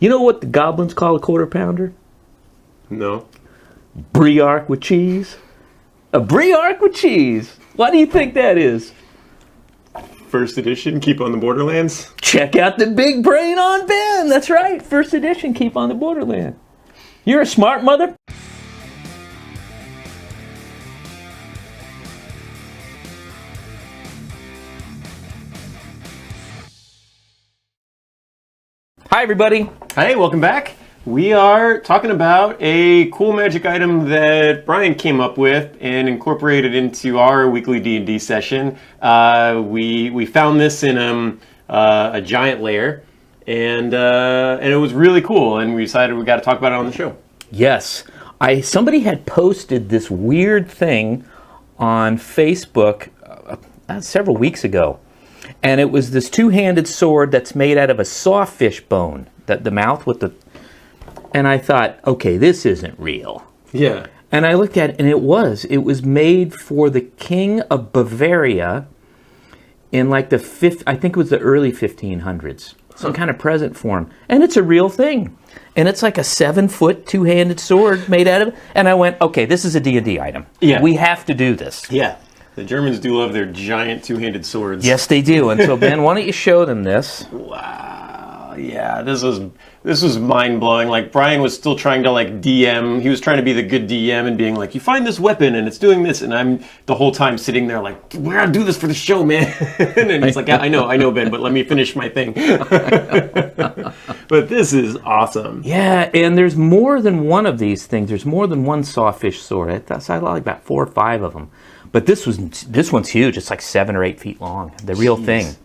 You know what the goblins call a quarter pounder? No. Brie arc with cheese. A brie arc with cheese. What do you think that is? First edition, Keep on the Borderlands. Check out the big brain on Ben. That's right. First edition, Keep on the Borderland. You're a smart mother. Hi, everybody. Hey, welcome back. We are talking about a cool magic item that Brian came up with and incorporated into our weekly D&D session. We found this in a giant lair, and it was really cool, and we decided we got to talk about it on the show. Yes. Somebody had posted this weird thing on Facebook several weeks ago, and it was this two-handed sword that's made out of a sawfish bone, the mouth with the... And I thought, okay, this isn't real. Yeah. And I looked at it, and it was. It was made for the King of Bavaria in like I think it was the early 1500s. Some kind of present for him. And it's a real thing. And it's like a 7-foot two-handed sword made out of it. And I went, okay, this is a D&D item. Yeah. We have to do this. Yeah. The Germans do love their giant two-handed swords. Yes, they do. And so, Ben, why don't you show them this? Wow. Yeah, this was mind-blowing. Like, Brian was still trying to, like, DM. He was trying to be the good DM and being like, you find this weapon and it's doing this. And I'm the whole time sitting there like, we're going to do this for the show, man. And he's like, yeah, I know, Ben, but let me finish my thing. But this is awesome. Yeah, and there's more than one of these things. There's more than one sawfish sword. I like about 4 or 5 of them. But this one's huge. It's like 7 or 8 feet long. The real thing.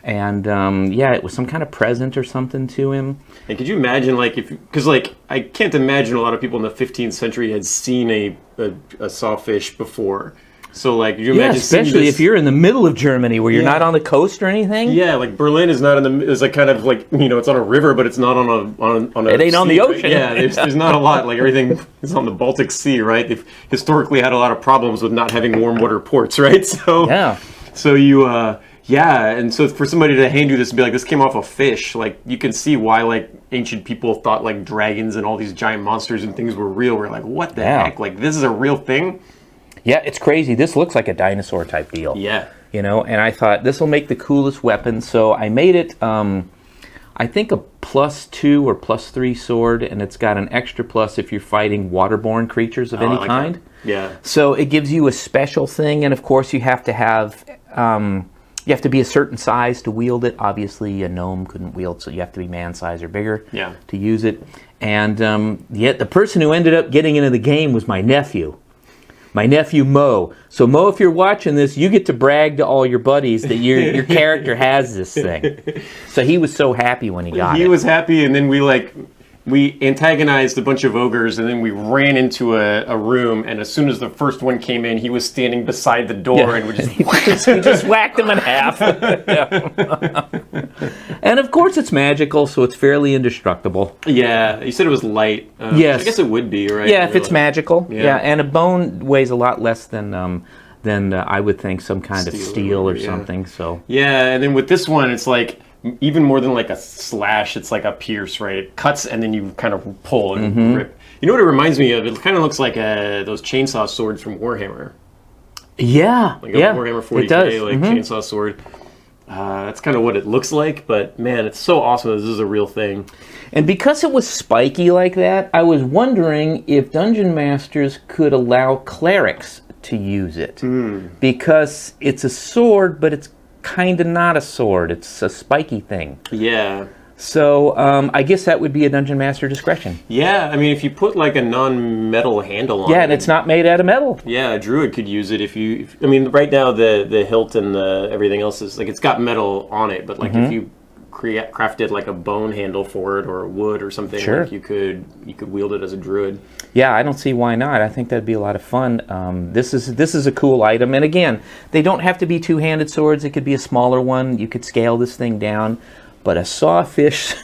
And yeah, it was some kind of present or something to him. And could you imagine, like, because like I can't imagine a lot of people in the 15th century had seen a sawfish before. So like, could you imagine? Yeah, especially if you're in the middle of Germany where you're not on the coast or anything. Yeah, like Berlin is not is like kind of like, you know, it's on a river, but it's not on a. It ain't sea, on the ocean. Right? Yeah, there's not a lot. Like everything is on the Baltic Sea, right? They've historically had a lot of problems with not having warm water ports, right? So yeah. So you. Yeah, and so for somebody to hand you this and be like, this came off a fish, like, you can see why, like, ancient people thought, like, dragons and all these giant monsters and things were real. We're like, what the heck? Like, this is a real thing? Yeah, it's crazy. This looks like a dinosaur type deal. Yeah. You know, and I thought, this will make the coolest weapon, so I made it, I think, a +2 or +3 sword, and it's got an extra plus if you're fighting waterborne creatures of any kind. That. Yeah. So it gives you a special thing, and of course you have to have... you have to be a certain size to wield it. Obviously, a gnome couldn't wield, so you have to be man size or bigger to use it. And yet the person who ended up getting into the game was my nephew. My nephew, Mo. So, Mo, if you're watching this, you get to brag to all your buddies that your character has this thing. So he was so happy when he got it. He was happy, and then we antagonized a bunch of ogres, and then we ran into a room, and as soon as the first one came in, he was standing beside the door, and we just whacked him in half. And of course it's magical, so it's fairly indestructible. Yeah, you said it was light. Yes. I guess it would be, right? Yeah, if it's magical. Yeah. Yeah, and a bone weighs a lot less than I would think some kind of steel or something. So yeah, and then with this one, it's like... even more than like a slash, it's like a pierce, right? It cuts and then you kind of pull and rip. You know what it reminds me of? It kind of looks like those chainsaw swords from Warhammer. Yeah, like a Warhammer 40K, it does. Chainsaw sword. That's kind of what it looks like, but man, it's so awesome that this is a real thing. And because it was spiky like that, I was wondering if Dungeon Masters could allow clerics to use it. Because it's a sword, but it's kind of not a sword. It's a spiky thing. Yeah. So I guess that would be a Dungeon Master discretion. Yeah, I mean, if you put like a non-metal handle on it. Yeah, and it's not made out of metal. Yeah, a druid could use it I mean, right now the hilt and everything else is like, it's got metal on it, but like if you crafted like a bone handle for it or wood or something, like you could wield it as a druid. Yeah, I don't see why not. I think that'd be a lot of fun. This is a cool item, and again, they don't have to be two-handed swords. It could be a smaller one. You could scale this thing down, but a sawfish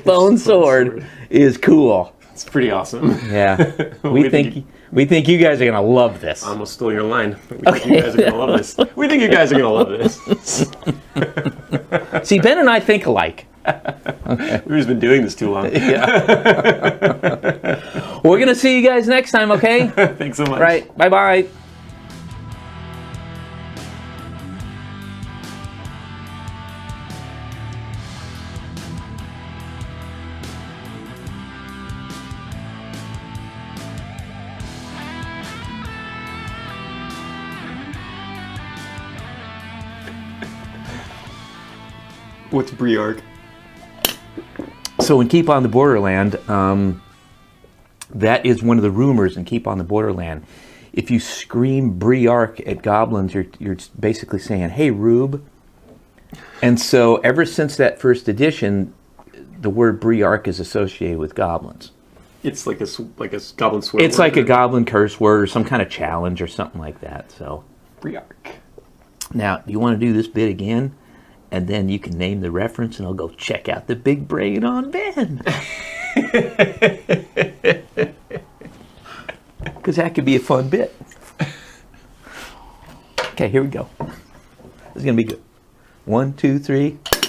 bone sword is cool. It's pretty awesome. Yeah, we think you guys are gonna love this. I almost stole your line. We think you guys are gonna love this. We think you guys are gonna love this. See, Ben and I think alike. We've just been doing this too long. Yeah. We're going to see you guys next time, okay? Thanks so much. Right. Bye-bye. What's Briark? So in Keep on the Borderland, that is one of the rumors in Keep on the Borderland. If you scream Briark at goblins, you're basically saying, "Hey, Rube." And so ever since that first edition, the word Briark is associated with goblins. It's like a goblin swear It's word, like a goblin curse word or some kind of challenge or something like that. So Briark. now, do you want to do this bit again? And then you can name the reference, and I'll go check out the big brain on Ben. Because that could be a fun bit. Okay, here we go. This is going to be good. 1, 2, 3.